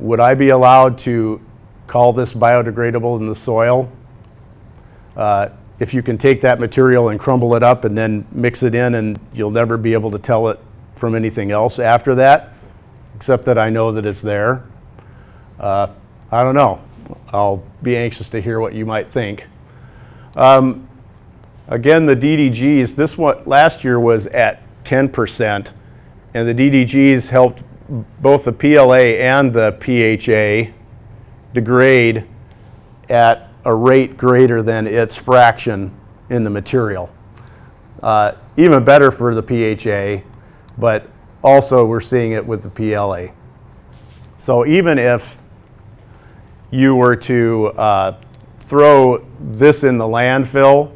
would I be allowed to call this biodegradable in the soil? If you can take that material and crumble it up and then mix it in, and you'll never be able to tell it from anything else after that, except that I know that it's there. I don't know. I'll be anxious to hear what you might think. Again, the DDGs, this one last year was at 10%, and the DDGs helped both the PLA and the PHA degrade at a rate greater than its fraction in the material. Even better for the PHA, but also we're seeing it with the PLA. So even if you were to throw this in the landfill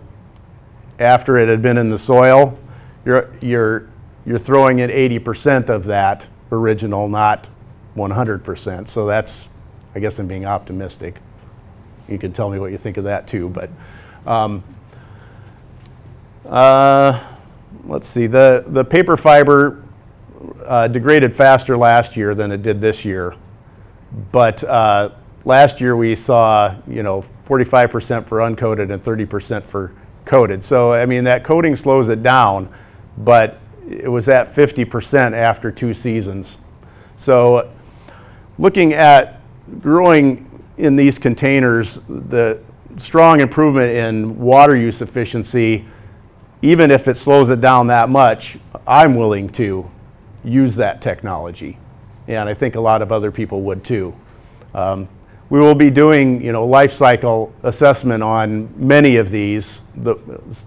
after it had been in the soil, you're throwing in 80% of that original, not 100%. So that's, I guess I'm being optimistic. You can tell me what you think of that too, but let's see, the paper fiber degraded faster last year than it did this year, but last year we saw 45% for uncoated and 30% for coated. So I mean, that coating slows it down, but it was at 50% after 2 seasons. So looking at growing in these containers, the strong improvement in water use efficiency, even if it slows it down that much, I'm willing to use that technology. And I think a lot of other people would too. We will be doing life cycle assessment on many of these,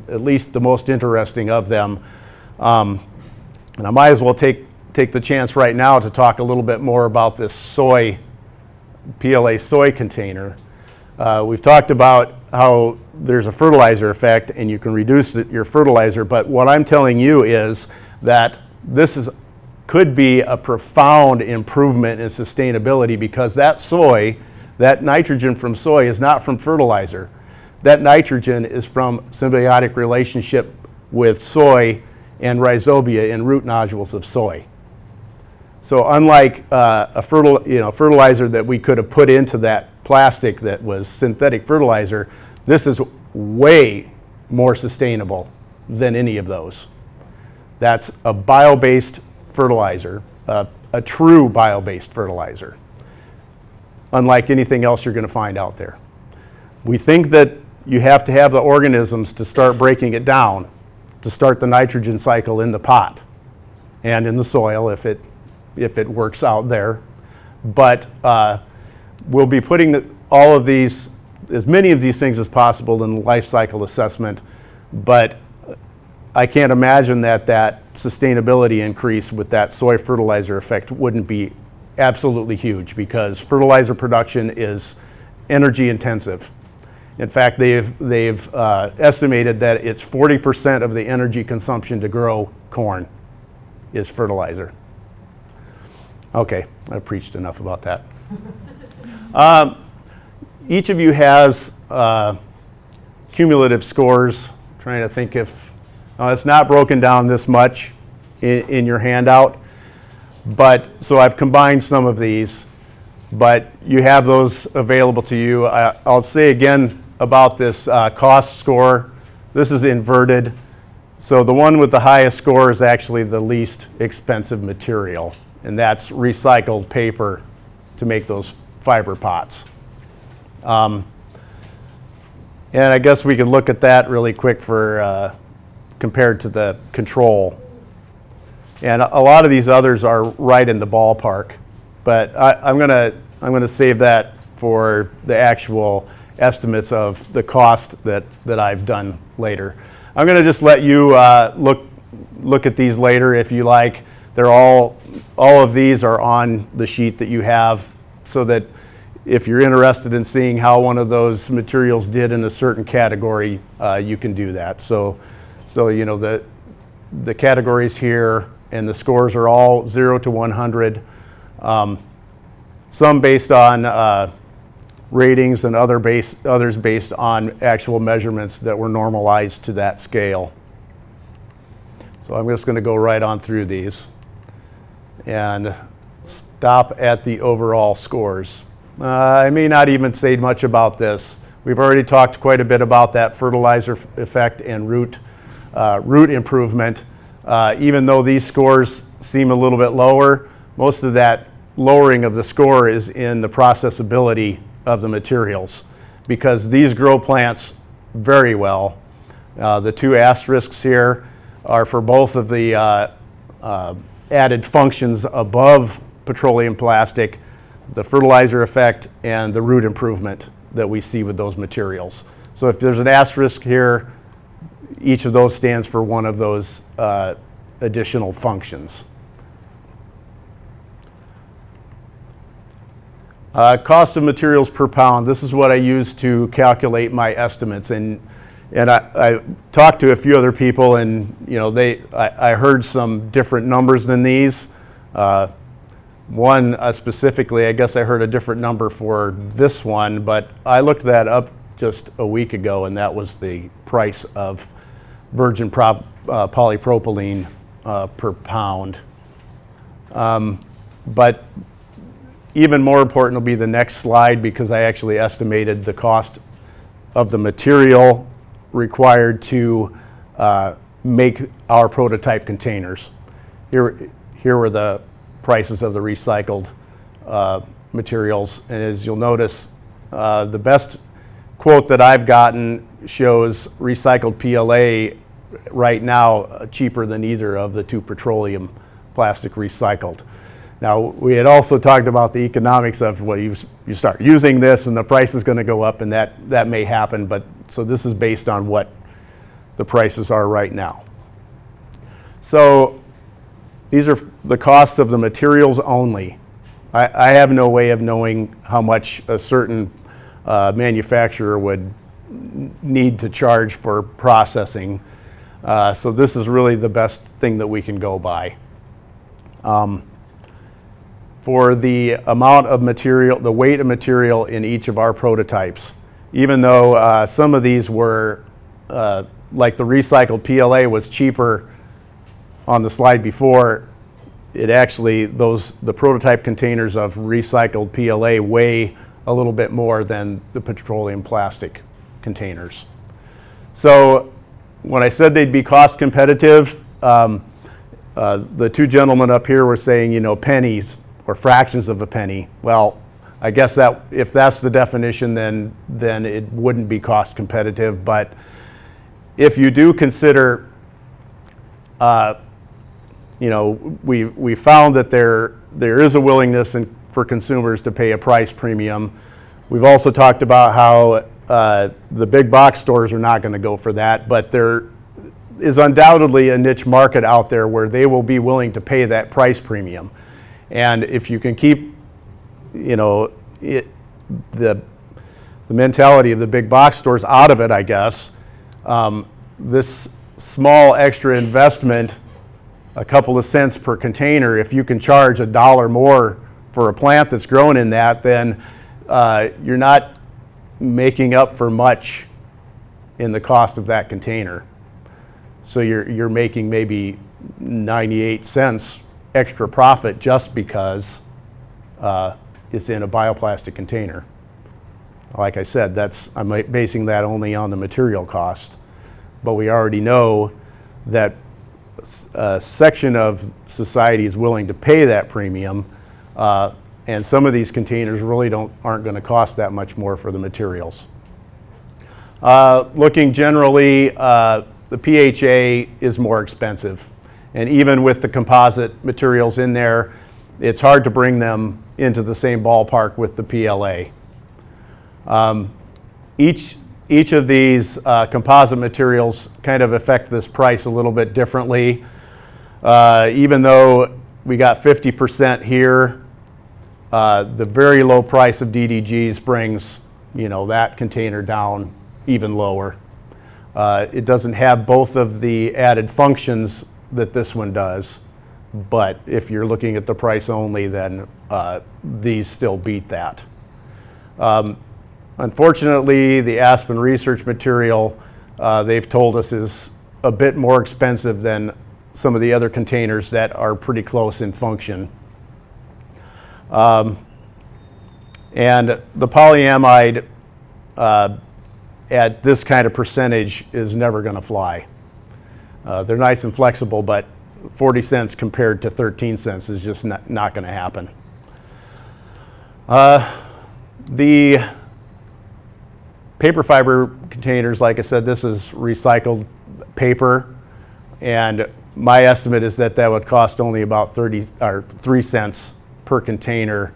at least the most interesting of them. And I might as well take the chance right now to talk a little bit more about this PLA soy container. We've talked about how there's a fertilizer effect and you can reduce your fertilizer, but what I'm telling you is that this could be a profound improvement in sustainability, because that nitrogen from soy is not from fertilizer. That nitrogen is from symbiotic relationship with soy and rhizobia in root nodules of soy. So unlike a fertilizer that we could have put into that plastic that was synthetic fertilizer, this is way more sustainable than any of those. That's a bio-based fertilizer, a true bio-based fertilizer, unlike anything else you're going to find out there. We think that you have to have the organisms to start breaking it down to start the nitrogen cycle in the pot and in the soil if it works out there. But we'll be putting all of these, as many of these things as possible in the life cycle assessment, but I can't imagine that sustainability increase with that soy fertilizer effect wouldn't be absolutely huge, because fertilizer production is energy intensive. In fact, they've estimated that it's 40% of the energy consumption to grow corn is fertilizer. Okay, I've preached enough about that. Each of you has cumulative scores. I'm trying to think if, it's not broken down this much in your handout, but so I've combined some of these, but you have those available to you. I'll say again about this cost score. This is inverted. So the one with the highest score is actually the least expensive material, and that's recycled paper to make those fiber pots. And I guess we could look at that really quick for compared to the control. And a lot of these others are right in the ballpark, but I'm gonna save that for the actual estimates of the cost that I've done later. I'm gonna just let you look at these later if you like. They're all of these are on the sheet that you have, so that if you're interested in seeing how one of those materials did in a certain category, you can do that. So the categories here and the scores are all 0 to 100. Some based on ratings and others based on actual measurements that were normalized to that scale. So I'm just going to go right on through these. And stop at the overall scores. I may not even say much about this. We've already talked quite a bit about that fertilizer effect and root improvement. Even though these scores seem a little bit lower, most of that lowering of the score is in the processability of the materials, because these grow plants very well. The two asterisks here are for both of the added functions above petroleum plastic, the fertilizer effect and the root improvement that we see with those materials. So if there's an asterisk here, each of those stands for one of those additional functions. Cost of materials per pound. This is what I use to calculate my estimates. And I talked to a few other people, and I heard some different numbers than these. One specifically, I guess I heard a different number for this one, but I looked that up just a week ago, and that was the price of virgin polypropylene per pound. But even more important will be the next slide, because I actually estimated the cost of the material required to make our prototype containers. Here were the prices of the recycled materials, and as you'll notice, the best quote that I've gotten shows recycled PLA right now cheaper than either of the two petroleum plastic recycled. Now, we had also talked about the economics of, well, you start using this and the price is going to go up, and that may happen, but so this is based on what the prices are right now. So these are the costs of the materials only. I have no way of knowing how much a certain manufacturer would need to charge for processing. So this is really the best thing that we can go by. For the amount of material, the weight of material in each of our prototypes, even though some of these were, like the recycled PLA was cheaper on the slide before, it actually, the prototype containers of recycled PLA weigh a little bit more than the petroleum plastic containers. So when I said they'd be cost competitive, the two gentlemen up here were saying, pennies or fractions of a penny. Well, I guess that if that's the definition, then it wouldn't be cost competitive. But if you do consider, we found that there is a willingness for consumers to pay a price premium. We've also talked about how the big box stores are not going to go for that, but there is undoubtedly a niche market out there where they will be willing to pay that price premium. And if you can keep, the mentality of the big box stores out of it, I guess, this small extra investment, a couple of cents per container, if you can charge $1 more for a plant that's grown in that, then you're not making up for much in the cost of that container. So you're making maybe 98 cents extra profit just because it's in a bioplastic container. Like I said, I'm basing that only on the material cost, but we already know that a section of society is willing to pay that premium, and some of these containers really aren't going to cost that much more for the materials. Looking generally, the PHA is more expensive, and even with the composite materials in there, it's hard to bring them into the same ballpark with the PLA. Each of these composite materials kind of affect this price a little bit differently. Even though we got 50% here, the very low price of DDGs brings that container down even lower. It doesn't have both of the added functions that this one does, but if you're looking at the price only, then these still beat that. Unfortunately, the Aspen research material, they've told us, is a bit more expensive than some of the other containers that are pretty close in function. And the polyamide at this kind of percentage is never going to fly. They're nice and flexible, but 40 cents compared to 13 cents is just not going to happen. The paper fiber containers, like I said, this is recycled paper, and my estimate is that that would cost only about 3 cents per container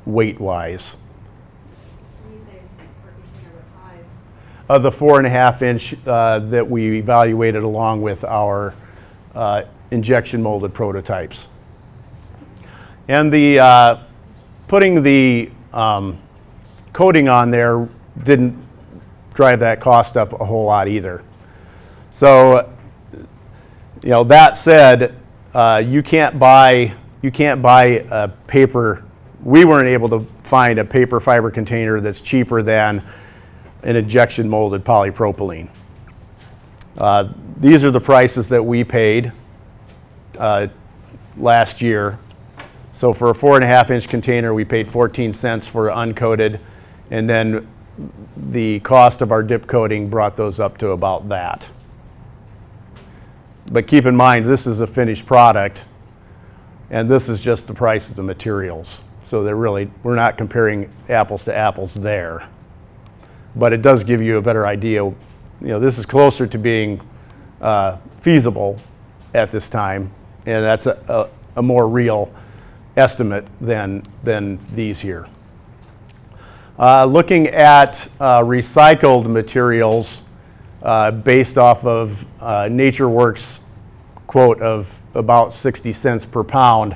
weight-wise. When you say per container, what size? Of the 4.5 inch that we evaluated along with our injection molded prototypes. And the putting the coating on there didn't drive that cost up a whole lot either. So, you know, that said, you can't buy a paper. We weren't able to find a paper fiber container that's cheaper than an injection molded polypropylene. These are the prices that we paid last year. So for a 4.5 inch container, we paid 14 cents for uncoated, and then the cost of our dip coating brought those up to about that. But keep in mind, this is a finished product, and this is just the price of the materials. So we're not comparing apples to apples there. But it does give you a better idea. You know, this is closer to being feasible at this time, and that's a more real estimate than these here. Looking at recycled materials based off of NatureWorks quote of about 60 cents per pound,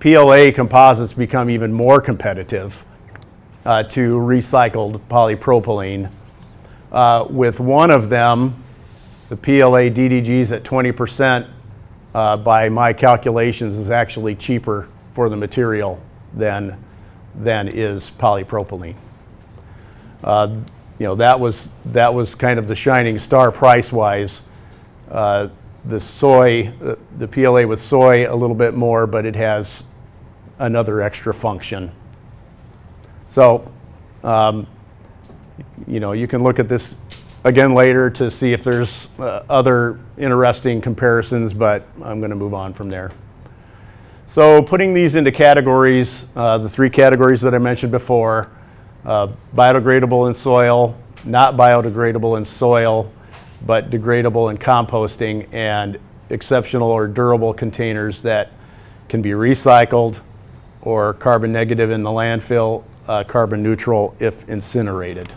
PLA composites become even more competitive to recycled polypropylene. With one of them, the PLA DDGs at 20%, by my calculations, is actually cheaper for the material than is polypropylene. You know, that was kind of the shining star price-wise. The soy, the PLA with soy, a little bit more, but it has another extra function. So, you know, you can look at this again later to see if there's other interesting comparisons, but I'm going to move on from there. So putting these into categories, the 3 categories that I mentioned before, biodegradable in soil, not biodegradable in soil, but degradable in composting, and exceptional or durable containers that can be recycled or carbon negative in the landfill, carbon neutral if incinerated.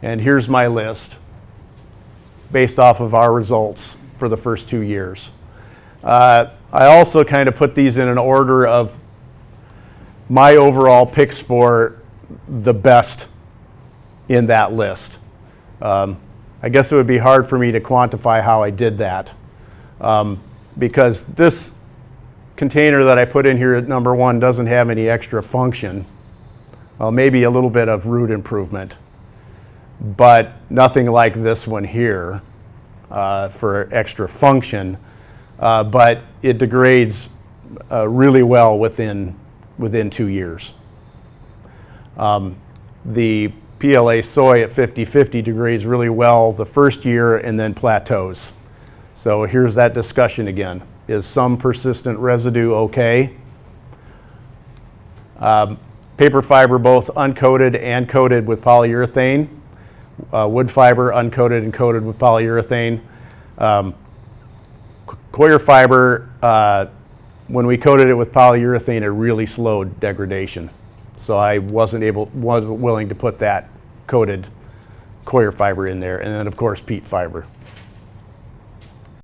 And here's my list based off of our results for the first 2 years. I also kind of put these in an order of my overall picks for the best in that list. I guess it would be hard for me to quantify how I did that, because this container that I put in here at number 1 doesn't have any extra function. Maybe a little bit of root improvement, but nothing like this one here for extra function. But it degrades really well within 2 years. The PLA soy at 50/50 degrades really well the first year and then plateaus. So here's that discussion again. Is some persistent residue okay? Paper fiber, both uncoated and coated with polyurethane. Wood fiber, uncoated and coated with polyurethane. Coir fiber, when we coated it with polyurethane, it really slowed degradation. So I wasn't willing to put that coated coir fiber in there. And then of course peat fiber.